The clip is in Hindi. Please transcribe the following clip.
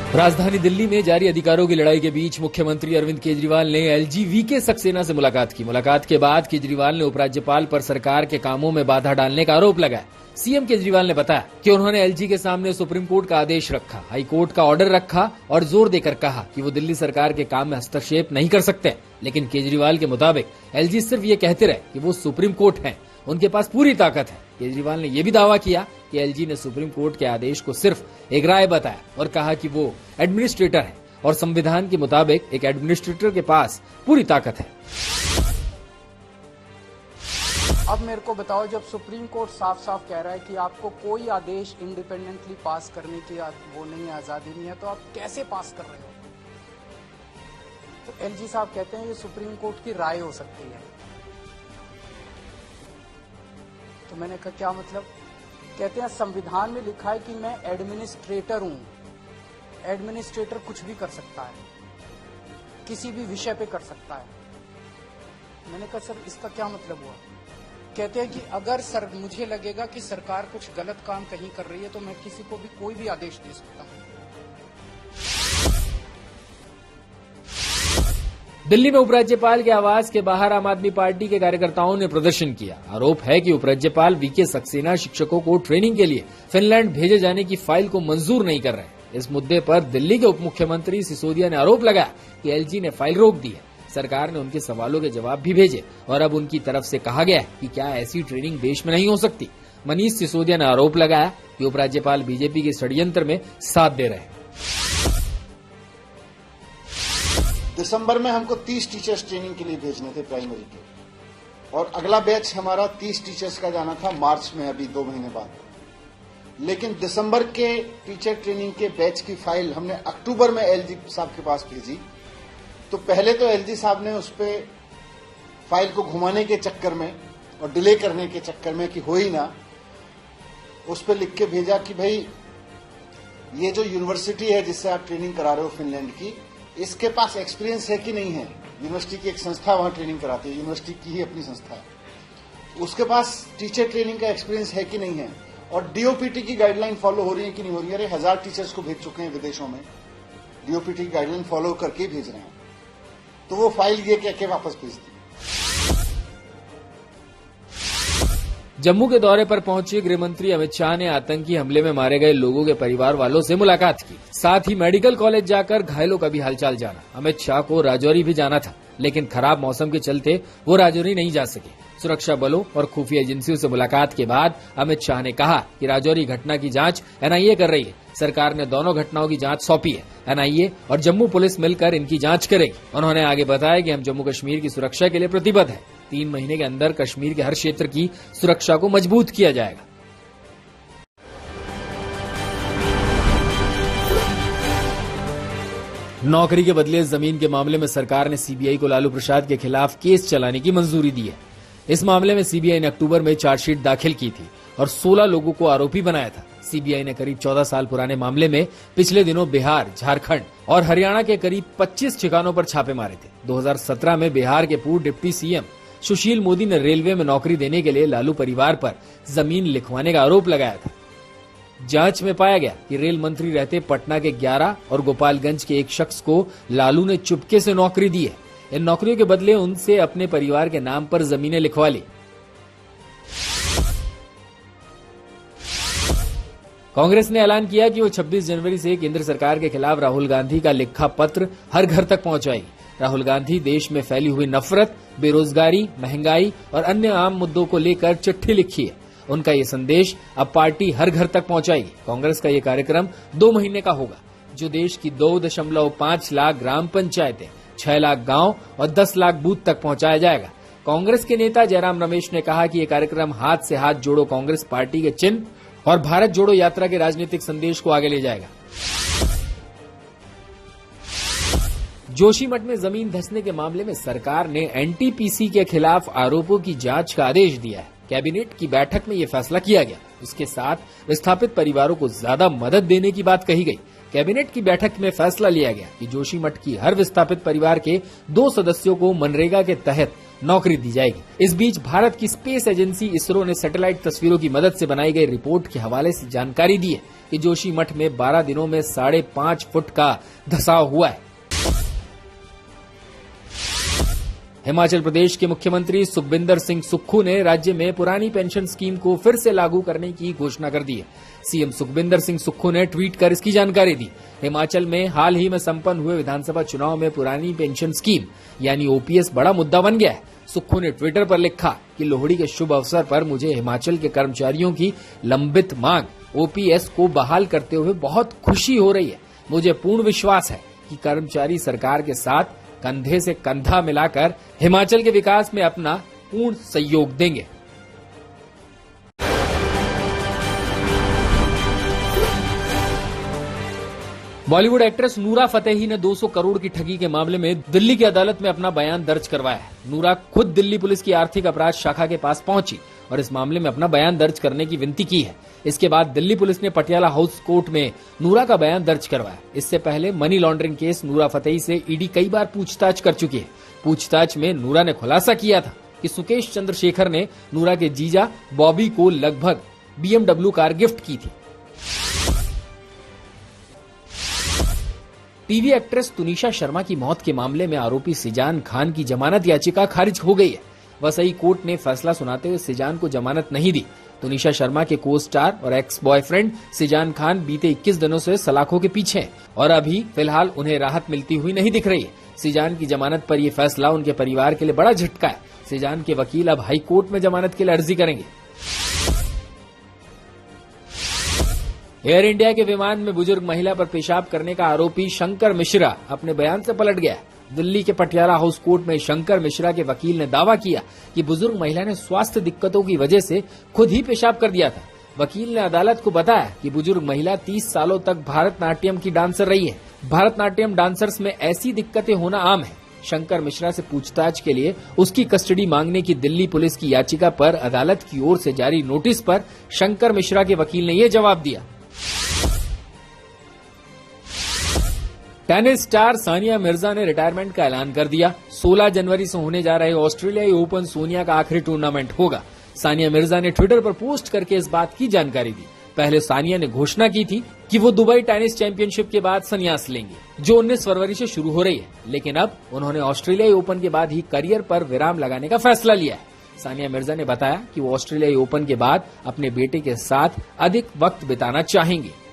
राजधानी दिल्ली में जारी अधिकारों की लड़ाई के बीच मुख्यमंत्री अरविंद केजरीवाल ने एलजी वीके सक्सेना से मुलाकात की। मुलाकात के बाद केजरीवाल ने उपराज्यपाल पर सरकार के कामों में बाधा डालने का आरोप लगाया। सीएम केजरीवाल ने बताया कि उन्होंने एलजी के सामने सुप्रीम कोर्ट का आदेश रखा, हाई कोर्ट का ऑर्डर रखा और जोर देकर कहा कि वो दिल्ली सरकार के काम में हस्तक्षेप नहीं कर सकते। लेकिन केजरीवाल के मुताबिक एलजी सिर्फ ये कहते रहे कि वो सुप्रीम कोर्ट हैं, उनके पास पूरी ताकत है। केजरीवाल ने यह भी दावा किया कि एलजी ने सुप्रीम कोर्ट के आदेश को सिर्फ एक राय बताया और कहा कि वो एडमिनिस्ट्रेटर है और संविधान के मुताबिक एक एडमिनिस्ट्रेटर के पास पूरी ताकत है। अब मेरे को बताओ, जब सुप्रीम कोर्ट साफ साफ कह रहा है कि आपको कोई आदेश इंडिपेंडेंटली पास करने की वो नहीं, आजादी नहीं है, तो आप कैसे पास कर रहे हो? तो एलजी साहब कहते हैं ये सुप्रीम कोर्ट की राय हो सकती है। तो मैंने कहा क्या मतलब? कहते हैं संविधान में लिखा है कि मैं एडमिनिस्ट्रेटर हूं। एडमिनिस्ट्रेटर कुछ भी कर सकता है, किसी भी विषय पे कर सकता है। मैंने कहा सर इसका क्या मतलब हुआ? कहते हैं कि अगर मुझे लगेगा कि सरकार कुछ गलत काम कहीं कर रही है तो मैं किसी को भी कोई भी आदेश दे सकता हूं। दिल्ली में उपराज्यपाल के आवास के बाहर आम आदमी पार्टी के कार्यकर्ताओं ने प्रदर्शन किया। आरोप है कि उपराज्यपाल वीके सक्सेना शिक्षकों को ट्रेनिंग के लिए फिनलैंड भेजे जाने की फाइल को मंजूर नहीं कर रहे। इस मुद्दे पर दिल्ली के उप मुख्यमंत्री सिसोदिया ने आरोप लगाया कि एलजी ने फाइल रोक दी है। सरकार ने उनके सवालों के जवाब भी भेजे और अब उनकी तरफ से कहा गया है कि क्या ऐसी ट्रेनिंग देश में नहीं हो सकती। मनीष सिसोदिया ने आरोप लगाया कि उपराज्यपाल बीजेपी के षड्यंत्र में साथ दे रहे हैं। दिसंबर में हमको 30 टीचर्स ट्रेनिंग के लिए भेजने थे प्राइमरी के, और अगला बैच हमारा 30 टीचर्स का जाना था मार्च में, अभी 2 महीने बाद। लेकिन दिसंबर के टीचर ट्रेनिंग के बैच की फाइल हमने अक्टूबर में एलजी साहब के पास भेजी। तो पहले तो एलजी साहब ने उस पे फाइल को घुमाने के चक्कर में और डिले करने के चक्कर में कि हो ही ना, उस पे लिख के भेजा कि भाई ये जो यूनिवर्सिटी है जिससे आप ट्रेनिंग करा रहे हो फिनलैंड की, इसके पास एक्सपीरियंस है कि नहीं है। यूनिवर्सिटी की एक संस्था वहां ट्रेनिंग कराती है, यूनिवर्सिटी की ही अपनी संस्था है, उसके पास टीचर ट्रेनिंग का एक्सपीरियंस है कि नहीं है, और डीओपीटी की गाइडलाइन फॉलो हो रही है कि नहीं हो रही है। अरे 1000 टीचर्स को भेज चुके हैं विदेशों में, डीओपीटी की गाइडलाइन फॉलो करके ही भेज रहे हैं। तो वो फाइल ये कह के वापस भेज दी। जम्मू के दौरे पर पहुंचे गृह मंत्री अमित शाह ने आतंकी हमले में मारे गए लोगों के परिवार वालों से मुलाकात की। साथ ही मेडिकल कॉलेज जाकर घायलों का भी हालचाल जाना। अमित शाह को राजौरी भी जाना था, लेकिन खराब मौसम के चलते वो राजौरी नहीं जा सके। सुरक्षा बलों और खुफिया एजेंसियों से मुलाकात के बाद अमित शाह ने कहा कि राजौरी घटना की जांच एनआईए कर रही है। सरकार ने दोनों घटनाओं की जांच सौंपी है, एनआईए और जम्मू पुलिस मिलकर इनकी जांच करेगी। उन्होंने आगे बताया कि हम जम्मू कश्मीर की सुरक्षा के लिए प्रतिबद्ध हैं। 3 महीने के अंदर कश्मीर के हर क्षेत्र की सुरक्षा को मजबूत किया जाएगा। नौकरी के बदले जमीन के मामले में सरकार ने सीबीआई को लालू प्रसाद के खिलाफ केस चलाने की मंजूरी दी है। इस मामले में सीबीआई ने अक्टूबर में चार्जशीट दाखिल की थी और 16 लोगों को आरोपी बनाया था। सीबीआई ने करीब 14 साल पुराने मामले में पिछले दिनों बिहार, झारखंड और हरियाणा के करीब 25 ठिकानों पर छापे मारे थे। 2017 में बिहार के पूर्व डिप्टी सीएम सुशील मोदी ने रेलवे में नौकरी देने के लिए लालू परिवार पर जमीन लिखवाने का आरोप लगाया था। जांच में पाया गया कि रेल मंत्री रहते पटना के 11 और गोपालगंज के एक शख्स को लालू ने चुपके से नौकरी दी है। इन नौकरियों के बदले उनसे अपने परिवार के नाम पर जमीनें लिखवा ली। कांग्रेस ने ऐलान किया कि वो 26 जनवरी से केंद्र सरकार के खिलाफ राहुल गांधी का लिखा पत्र हर घर तक पहुंचाएगी। राहुल गांधी देश में फैली हुई नफरत, बेरोजगारी, महंगाई और अन्य आम मुद्दों को लेकर चिट्ठी लिखी है। उनका ये संदेश अब पार्टी हर घर तक पहुंचाएगी। कांग्रेस का ये कार्यक्रम 2 महीने का होगा, जो देश की 2.5 लाख ग्राम पंचायतें, 6 लाख गांव और 10 लाख बूथ तक पहुंचाया जाएगा। कांग्रेस के नेता जयराम रमेश ने कहा कि ये कार्यक्रम हाथ से हाथ जोड़ो कांग्रेस पार्टी के चिन्ह और भारत जोड़ो यात्रा के राजनीतिक संदेश को आगे ले जाएगा। जोशीमठ में जमीन धंसने के मामले में सरकार ने एनटीपीसी के खिलाफ आरोपों की जांच का आदेश दिया है। कैबिनेट की बैठक में यह फैसला किया गया। इसके साथ विस्थापित परिवारों को ज्यादा मदद देने की बात कही गई। कैबिनेट की बैठक में फैसला लिया गया कि जोशीमठ की हर विस्थापित परिवार के 2 सदस्यों को मनरेगा के तहत नौकरी दी जाएगी। इस बीच भारत की स्पेस एजेंसी इसरो ने सैटेलाइट तस्वीरों की मदद से बनाई गई रिपोर्ट के हवाले से जानकारी दी है कि जोशीमठ में 12 दिनों में 5.5 फुट का धंसाव हुआ है। हिमाचल प्रदेश के मुख्यमंत्री सुखबिंदर सिंह सुक्खू ने राज्य में पुरानी पेंशन स्कीम को फिर से लागू करने की घोषणा कर दी है। सीएम सुखबिंदर सिंह सुक्खू ने ट्वीट कर इसकी जानकारी दी। हिमाचल में हाल ही में संपन्न हुए विधानसभा चुनाव में पुरानी पेंशन स्कीम यानी ओपीएस बड़ा मुद्दा बन गया है। सुक्खू ने ट्विटर पर लिखा कि लोहड़ी के शुभ अवसर पर मुझे हिमाचल के कर्मचारियों की लंबित मांग ओपीएस को बहाल करते हुए बहुत खुशी हो रही है। मुझे पूर्ण विश्वास है कि कर्मचारी सरकार के साथ कंधे से कंधा मिलाकर हिमाचल के विकास में अपना पूर्ण सहयोग देंगे। बॉलीवुड एक्ट्रेस नूरा फतेही ने 200 करोड़ की ठगी के मामले में दिल्ली की अदालत में अपना बयान दर्ज करवाया है। नूरा खुद दिल्ली पुलिस की आर्थिक अपराध शाखा के पास पहुंची और इस मामले में अपना बयान दर्ज करने की विनती की है। इसके बाद दिल्ली पुलिस ने पटियाला हाउस कोर्ट में नूरा का बयान दर्ज करवाया। इससे पहले मनी लॉन्ड्रिंग केस नूरा फतेही से ईडी कई बार पूछताछ कर चुकी है। पूछताछ में नूरा ने खुलासा किया था कि सुकेश चंद्रशेखर ने नूरा के जीजा बॉबी को लगभग BMW कार गिफ्ट की थी। टीवी एक्ट्रेस तुनिशा शर्मा की मौत के मामले में आरोपी सिजान खान की जमानत याचिका खारिज हो गई है। वसई कोर्ट ने फैसला सुनाते हुए सिजान को जमानत नहीं दी। तुनिशा शर्मा के को स्टार और एक्स बॉयफ्रेंड सिजान खान बीते 21 दिनों से सलाखों के पीछे हैं और अभी फिलहाल उन्हें राहत मिलती हुई नहीं दिख रही है। सिजान की जमानत पर यह फैसला उनके परिवार के लिए बड़ा झटका है। सिजान के वकील अब हाई कोर्ट में जमानत के लिए अर्जी करेंगे। एयर इंडिया के विमान में बुजुर्ग महिला पर पेशाब करने का आरोपी शंकर मिश्रा अपने बयान से पलट गया। दिल्ली के पटियाला हाउस कोर्ट में शंकर मिश्रा के वकील ने दावा किया कि बुजुर्ग महिला ने स्वास्थ्य दिक्कतों की वजह से खुद ही पेशाब कर दिया था। वकील ने अदालत को बताया कि बुजुर्ग महिला 30 सालों तक भारतनाट्यम की डांसर रही है। भारतनाट्यम डांसर्स में ऐसी दिक्कतें होना आम है। शंकर मिश्रा से पूछताछ के लिए उसकी कस्टडी मांगने की दिल्ली पुलिस की याचिका पर अदालत की ओर से जारी नोटिस पर शंकर मिश्रा के वकील ने यह जवाब दिया। टेनिस स्टार सानिया मिर्जा ने रिटायरमेंट का ऐलान कर दिया। 16 जनवरी से होने जा रहे ऑस्ट्रेलियाई ओपन सोनिया का आखिरी टूर्नामेंट होगा। सानिया मिर्जा ने ट्विटर पर पोस्ट करके इस बात की जानकारी दी। पहले सानिया ने घोषणा की थी कि वो दुबई टेनिस चैंपियनशिप के बाद संन्यास लेंगे, जो 19 फरवरी से शुरू हो रही है, लेकिन अब उन्होंने ऑस्ट्रेलियाई ओपन के बाद ही करियर पर विराम लगाने का फैसला लिया है। सानिया मिर्जा ने बताया कि वो ऑस्ट्रेलियाई ओपन के बाद अपने बेटे के साथ अधिक वक्त बिताना चाहेंगे।